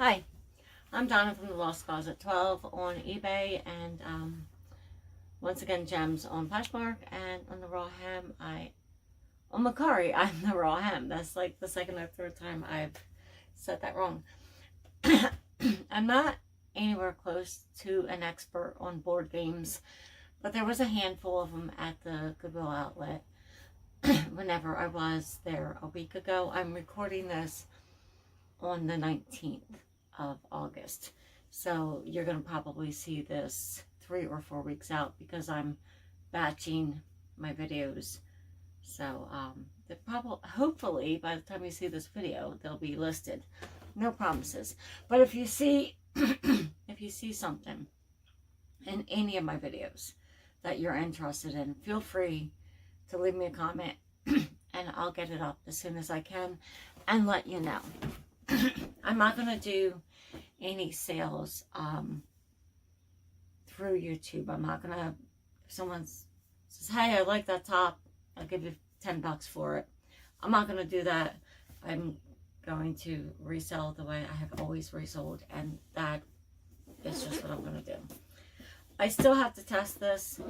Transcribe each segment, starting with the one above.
Hi, I'm Donna from the Lost Closet 12 on eBay, and once again gems on Poshmark, and on the raw hem on Mercari I'm the raw hem. That's like the second or third time I've said that wrong. I'm not anywhere close to an expert on board games, but there was a handful of them at the Goodwill outlet whenever I was there a week ago. I'm recording this on the 19th of August, so you're going to probably see this 3 or 4 weeks out because I'm batching my videos. So hopefully by the time you see this video they'll be listed. No promises, but if you see if you see something in any of my videos that you're interested in, feel free to leave me a comment and I'll get it up as soon as I can and let you know. I'm not going to do any sales through YouTube. I'm not going to, if someone says, hey, I like that top, I'll give you $10 for it. I'm not going to do that. I'm going to resell the way I have always resold, and that is just what I'm going to do. I still have to test this.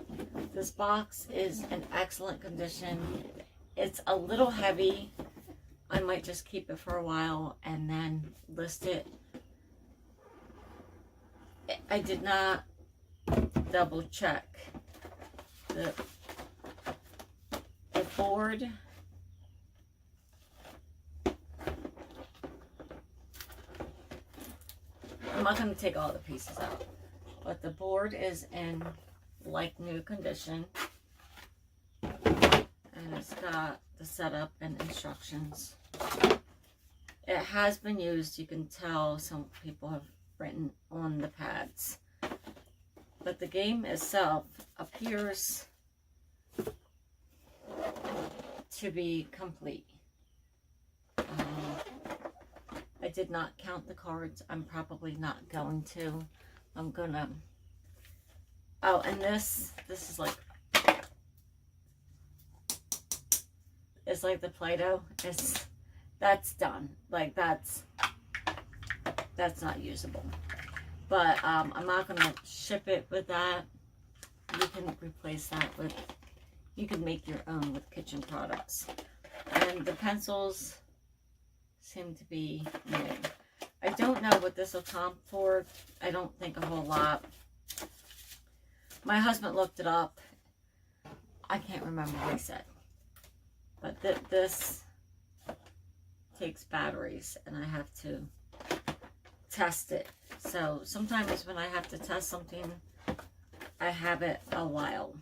This box is in excellent condition. It's a little heavy. I might just keep it for a while and then list it. I did not double check the board. I'm not going to take all the pieces out, but the board is in like new condition, and it's got the setup and instructions. It has been used. You can tell some people have written on the pads, but the game itself appears to be complete. I did not count the cards. I'm probably not going to. I'm gonna, oh, and this is like, it's like the Play-Doh. That's done. Like that's not usable. But I'm not gonna ship it with that. You can replace that with, you can make your own with kitchen products. And the pencils seem to be new. I don't know what this will comp for. I don't think a whole lot. My husband looked it up. I can't remember what he said. But this takes batteries, and I have to test it. So sometimes when I have to test something, I have it a while.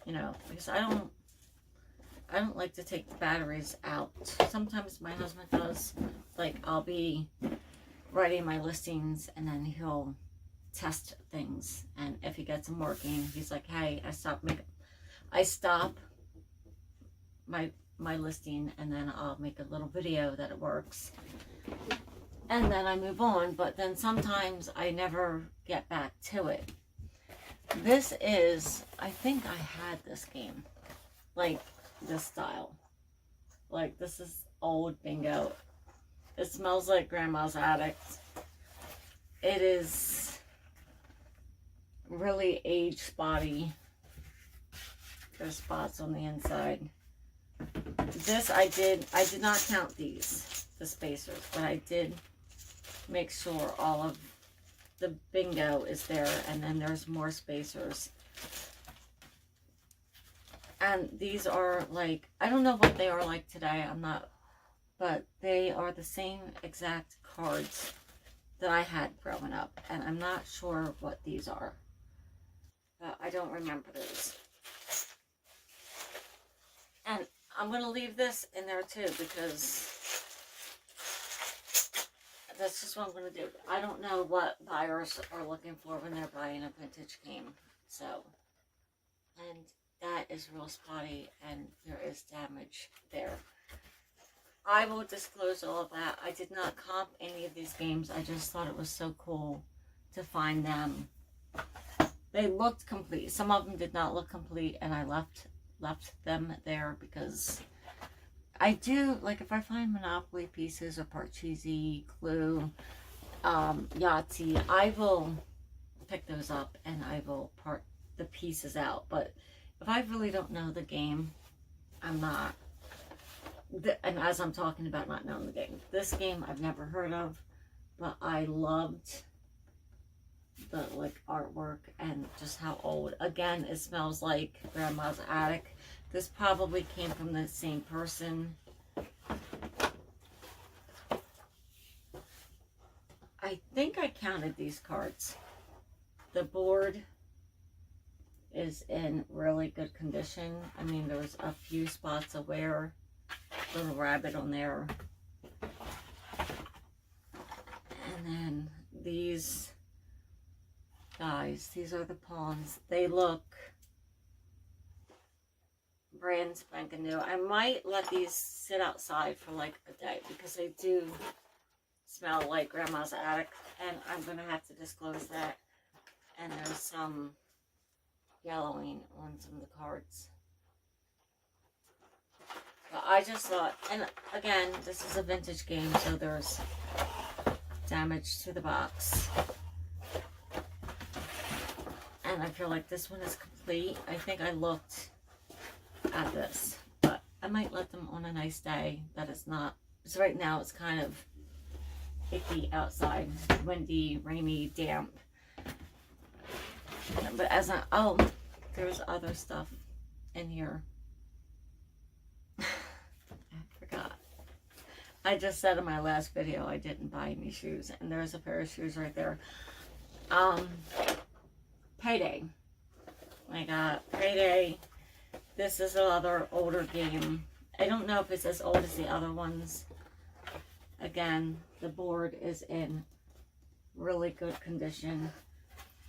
You know, because I don't like to take the batteries out. Sometimes my husband does. Like, I'll be writing my listings and then he'll test things, and if he gets them working, he's like, hey, I stop my listing, and then I'll make a little video that it works, and then I move on. But then sometimes I never get back to it. This is, I think I had this game, like this style. Like, this is old bingo. It smells like grandma's attic. It is really age spotty. There's spots on the inside. This I did not count these, the spacers, but I did make sure all of the bingo is there, and then there's more spacers. And these are like, I don't know what they are like today, but they are the same exact cards that I had growing up, and I'm not sure what these are, but I don't remember those. And I'm going to leave this in there too, because that's just what I'm going to do. I don't know what buyers are looking for when they're buying a vintage game. So, and that is real spotty, and there is damage there. I will disclose all of that. I did not comp any of these games. I just thought it was so cool to find them. They looked complete. Some of them did not look complete, and I left them there because I do, like, if I find Monopoly pieces or Parcheesi, Clue, Yahtzee, I will pick those up and I will part the pieces out. But if I really don't know the game, I'm not. And as I'm talking about not knowing the game, this game I've never heard of, but I loved the like artwork and just how old. Again, it smells like grandma's attic. This probably came from the same person. I think I counted these cards. The board is in really good condition. I mean, there's a few spots of wear. Little rabbit on there. And then these guys, these are the pawns. They look brand spanking new. I might let these sit outside for like a day because they do smell like grandma's attic, and I'm going to have to disclose that. And there's some yellowing on some of the cards. But I just thought, and again, this is a vintage game, so there's damage to the box. And I feel like this one is complete. I think I looked at this, but I might let them on a nice day that it's not. So right now it's kind of icky outside, windy, rainy, damp. But as I, oh, there's other stuff in here. I forgot. I just said in my last video I didn't buy any shoes, and there's a pair of shoes right there. Payday. I got Payday. This is another older game. I don't know if it's as old as the other ones. Again, the board is in really good condition.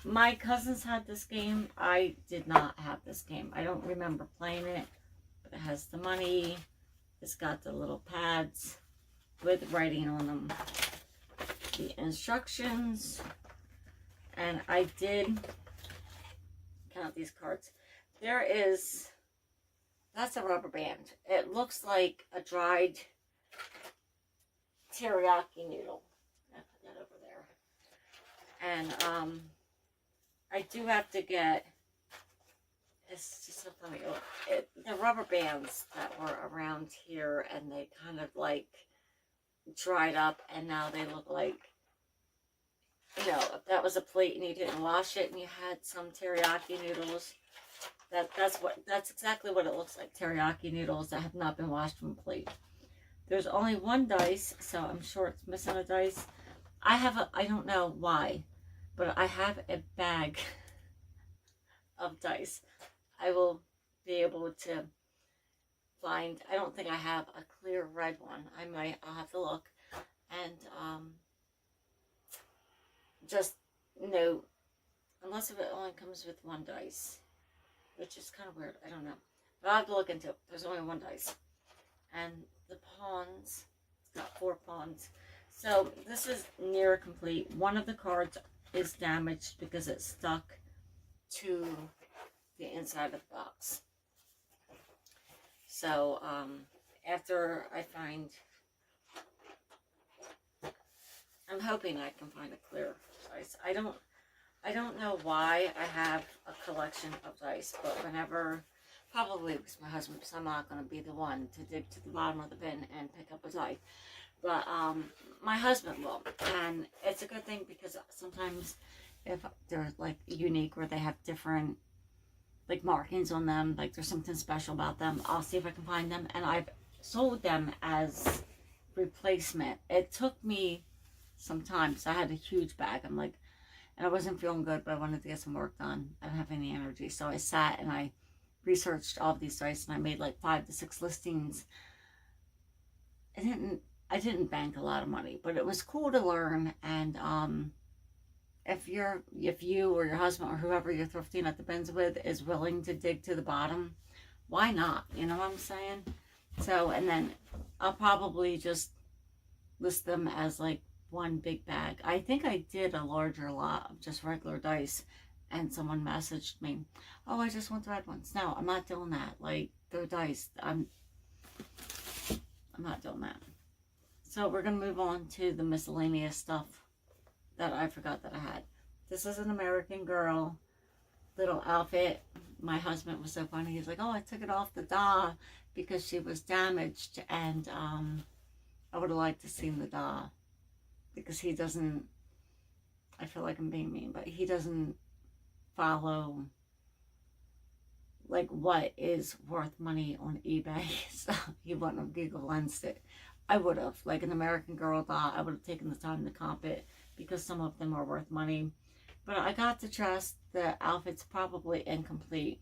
My cousins had this game. I did not have this game. I don't remember playing it, but it has the money. It's got the little pads with writing on them. The instructions. And I did count these cards. There is, that's a rubber band. It looks like a dried teriyaki noodle. I put that over there. And I do have to get, it's just so funny, the rubber bands that were around here, and they kind of like dried up, and now they look like, you know, if that was a plate and you didn't wash it and you had some teriyaki noodles, that's exactly what it looks like. Teriyaki noodles that have not been washed from a plate. There's only one dice, so I'm sure it's missing a dice. I don't know why, but I have a bag of dice. I will be able to find, I don't think I have a clear red one. I'll have to look. And just note, unless if it only comes with one dice, which is kind of weird, I don't know. But I'll have to look into it. There's only one dice. And the pawns, it's got 4 pawns. So this is near complete. One of the cards is damaged because it's stuck to the inside of the box. So after I find, I'm hoping I can find a clear dice. I don't know why I have a collection of dice, but whenever, probably because my husband, because I'm not going to be the one to dig to the bottom of the bin and pick up a die. But my husband will, and it's a good thing because sometimes if they're like unique or they have different like markings on them, like there's something special about them, I'll see if I can find them. And I've sold them as replacement. It took me some time because I had a huge bag. I'm like, and I wasn't feeling good, but I wanted to get some work done. I didn't have any energy, so I sat and I researched all of these dice, and I made like 5 to 6 listings. I didn't bank a lot of money, but it was cool to learn. And if you or your husband or whoever you're thrifting at the bins with is willing to dig to the bottom, why not? You know what I'm saying? So, and then I'll probably just list them as like one big bag. I think I did a larger lot of just regular dice, and someone messaged me, oh, I just want the red ones. No, I'm not doing that. Like, they're dice. I'm not doing that. So we're going to move on to the miscellaneous stuff that I forgot that I had. This is an American Girl little outfit. My husband was so funny. He's like, oh, I took it off the doll because she was damaged. And I would have liked to see the doll because he doesn't, I feel like I'm being mean, but he doesn't follow like what is worth money on eBay. So he wouldn't have Google Lensed it. I would have, like an American Girl doll, I would have taken the time to comp it because some of them are worth money. But I got the dress, the outfit's probably incomplete.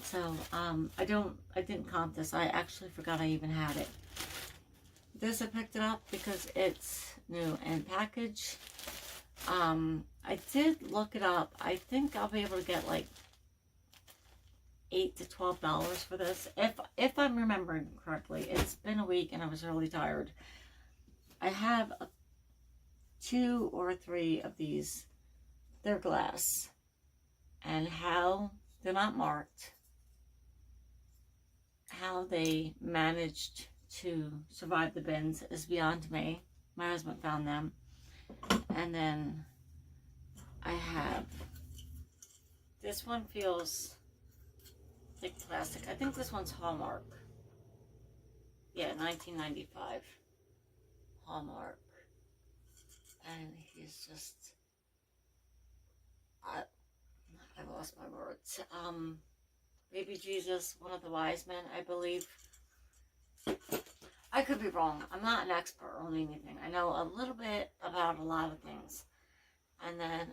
So I didn't comp this. I actually forgot I even had it. This I picked it up because it's new and packaged. I did look it up. I think I'll be able to get like $8 to $12 for this, if I'm remembering correctly. It's been a week and I was really tired. I have 2 or 3 of these. They're glass, and how they're not marked, how they managed to survive the bins is beyond me. My husband found them. And then I have this one, feels like plastic. I think this one's Hallmark. Yeah, 1995 Hallmark. And he's just, I lost my words. Baby Jesus, one of the wise men, I believe. I could be wrong. I'm not an expert on anything. I know a little bit about a lot of things. And then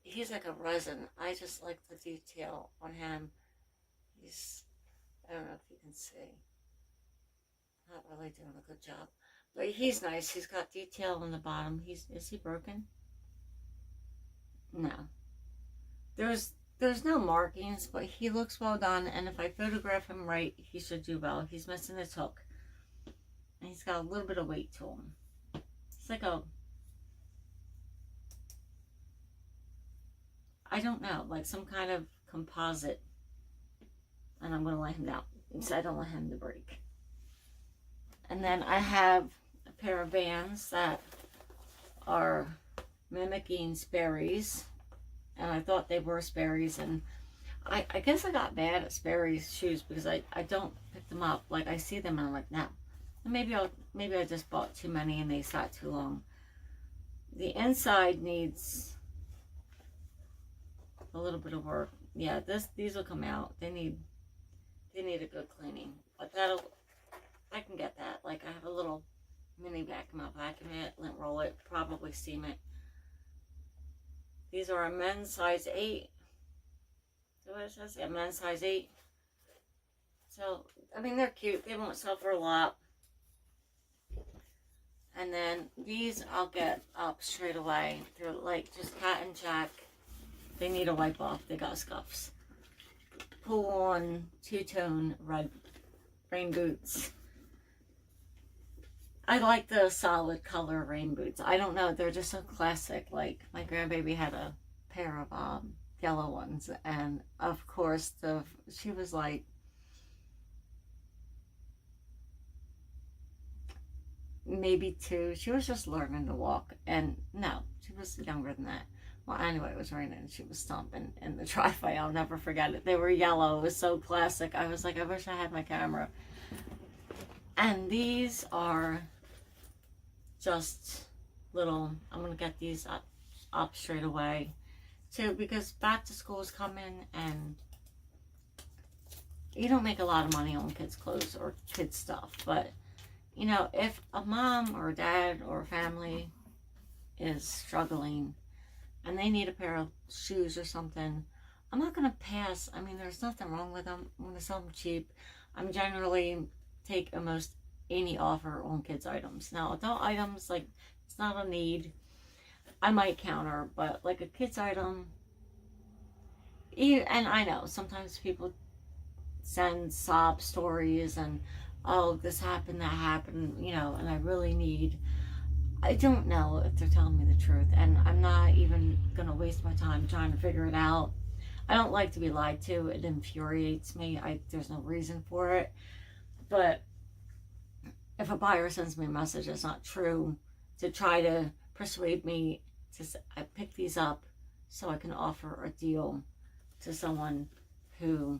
he's like a resin. I just like the detail on him. I don't know if you can see. Not really doing a good job. But he's nice. He's got detail on the bottom. Is he broken? No. There's no markings, but he looks well done. And if I photograph him right, he should do well. He's missing his hook. And he's got a little bit of weight to him. It's like I don't know, like some kind of composite. And I'm going to let him down, so I don't want him to break. And then I have a pair of Vans that are mimicking Sperry's. And I thought they were Sperry's. And I guess I got bad at Sperry's shoes because I don't pick them up. Like, I see them and I'm like, no. And maybe I just bought too many and they sat too long. The inside needs a little bit of work. Yeah, these will come out. They need a good cleaning. But I can get that. Like, I have a little mini vacuum. I'll vacuum it, lint roll it, probably steam it. These are a men's size 8. So what it says? Yeah, men's size 8. So, I mean, they're cute. They won't sell for a lot. And then these I'll get up straight away. They're like just Cat and Jack. They need a wipe off. They got scuffs. Pull on two-tone red rain boots. I like the solid color rain boots. I don't know. They're just so classic. Like, my grandbaby had a pair of yellow ones. And, of course, she was like, maybe 2. She was just learning to walk. And, no, she was younger than that. Well, anyway, it was raining and she was stomping in the driveway. I'll never forget it. They were yellow. It was so classic. I was like, I wish I had my camera. And these are just little, I'm going to get these up straight away too, because back to school is coming and you don't make a lot of money on kids' clothes or kids' stuff. But, you know, if a mom or a dad or a family is struggling and they need a pair of shoes or something, I'm not going to pass. I mean, there's nothing wrong with them. I'm going to sell them cheap. I'm generally take almost any offer on kids' items. Now, adult items, like, it's not a need. I might counter, but like a kid's item, and I know sometimes people send sob stories and, oh, this happened, that happened, you know, and I really need, I don't know if they're telling me the truth, and I'm not even going to waste my time trying to figure it out. I don't like to be lied to. It infuriates me. There's no reason for it. But if a buyer sends me a message that's not true, to try to persuade me to I pick these up so I can offer a deal to someone who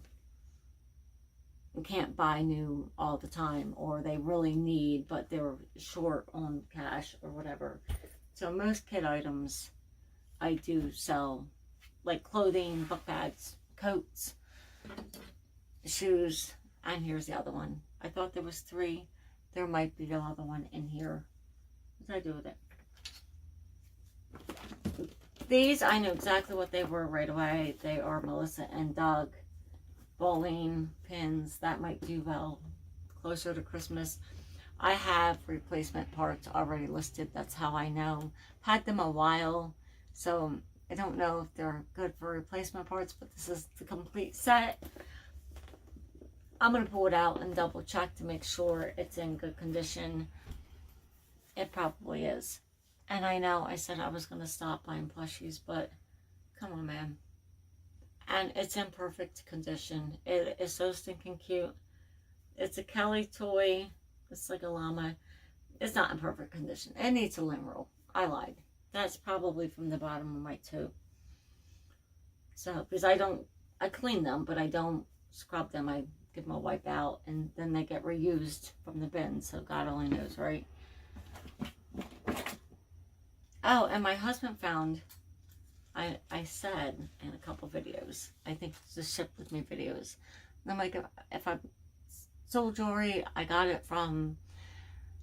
can't buy new all the time, or they really need but they're short on cash or whatever. So most kid items I do sell, like clothing, book bags, coats, shoes, and here's the other one. I thought there was 3. There might be another one in here. What did I do with it? These, I knew exactly what they were right away. They are Melissa and Doug bowling pins. That might do well closer to Christmas. I have replacement parts already listed. That's how I know. I've had them a while, so I don't know if they're good for replacement parts, but this is the complete set. I'm going to pull it out and double check to make sure it's in good condition. It probably is. And I know I said I was going to stop buying plushies, but come on, man. And it's in perfect condition. It is so stinking cute. It's a Kelly toy. It's like a llama. It's not in perfect condition. It needs a lint roll. I lied. That's probably from the bottom of my tube. So, because I clean them, but I don't scrub them. I give them a wipe out, and then they get reused from the bin. So God only knows, right? Oh, and my husband found, I said in a couple videos, I think it's the Ship With Me videos, and I'm like, if I sold jewelry, I got it from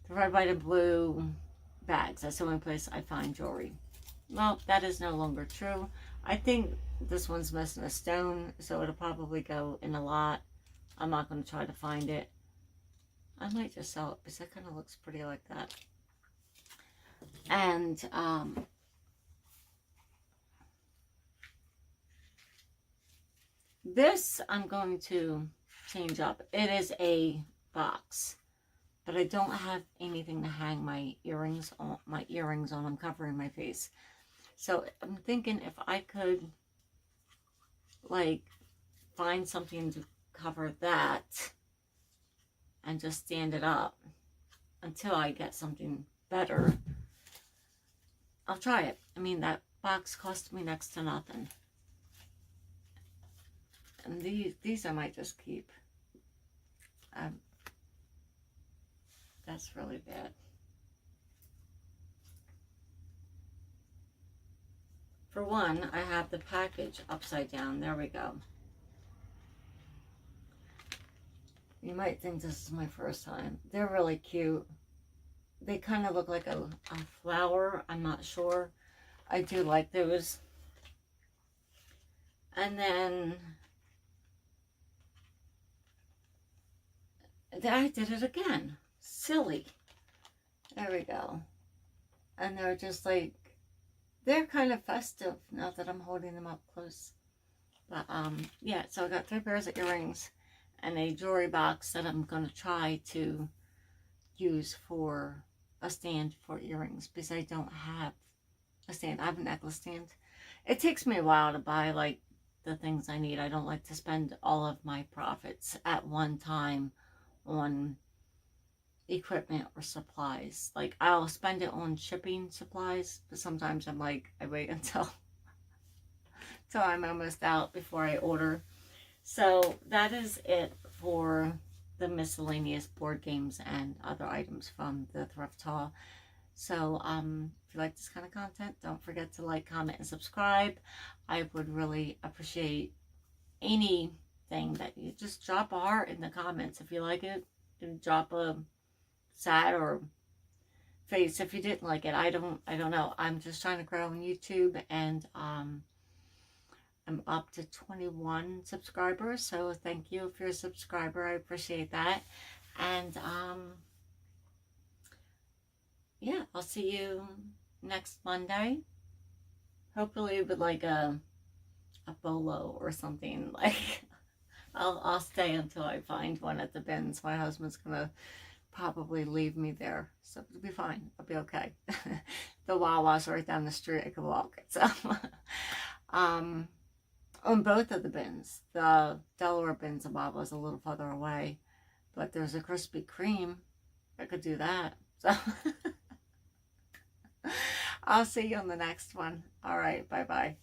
the Red, White, and Blue bags. That's the only place I find jewelry. Well, that is no longer true. I think this one's missing a stone, so it'll probably go in a lot. I'm not going to try to find it. I might just sell it because it kind of looks pretty like that. And this I'm going to change up. It is a box, but I don't have anything to hang my earrings on. I'm covering my face. So I'm thinking if I could like find something to cover that and just stand it up until I get something better, I'll try it. I mean, that box cost me next to nothing. And these I might just keep. That's really bad. For one, I have the package upside down. There we go. You might think this is my first time. They're really cute. They kind of look like a flower. I'm not sure. I do like those. And then I did it again. Silly. There we go. And they're just like, they're kind of festive now that I'm holding them up close. But yeah, so I got 3 pairs of earrings and a jewelry box that I'm going to try to use for a stand for earrings, because I don't have a stand. I have a necklace stand. It takes me a while to buy like the things I need. I don't like to spend all of my profits at one time on equipment or supplies. Like, I'll spend it on shipping supplies, but sometimes I'm like, I wait until I'm almost out before I order. So that is it for the miscellaneous board games and other items from the thrift haul. So if you like this kind of content, don't forget to like, comment, and subscribe. I would really appreciate anything that you just drop a heart in the comments if you like it, and drop a sad or face if you didn't like it. I don't know. I'm just trying to grow on YouTube, and I'm up to 21 subscribers, so thank you if you're a subscriber. I appreciate that. And yeah, I'll see you next Monday, hopefully with like a bolo or something. Like, I'll stay until I find one at the bins. My husband's gonna probably leave me there, so it'll be fine. I'll be okay. The Wawa's right down the street. I could walk it. So on both of the bins, the Delaware bins and Wawa's a little further away, but there's a Krispy Kreme I could do that. So I'll see you on the next one. All right. Bye-bye.